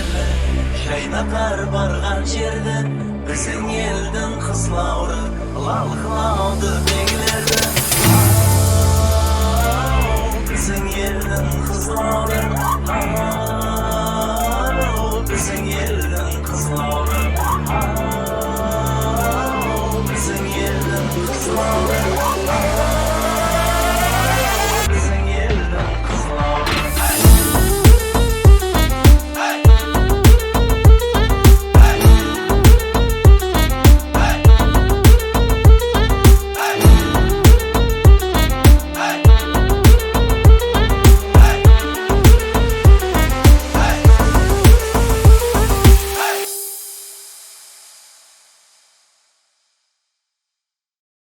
yerli Şaynaklar bargan жерді Біздің елдің қызлауры Лалқылауды бейлерді Біздің елдің қызлауры Біздің елдің қызлауры Біздің елдің қызлауры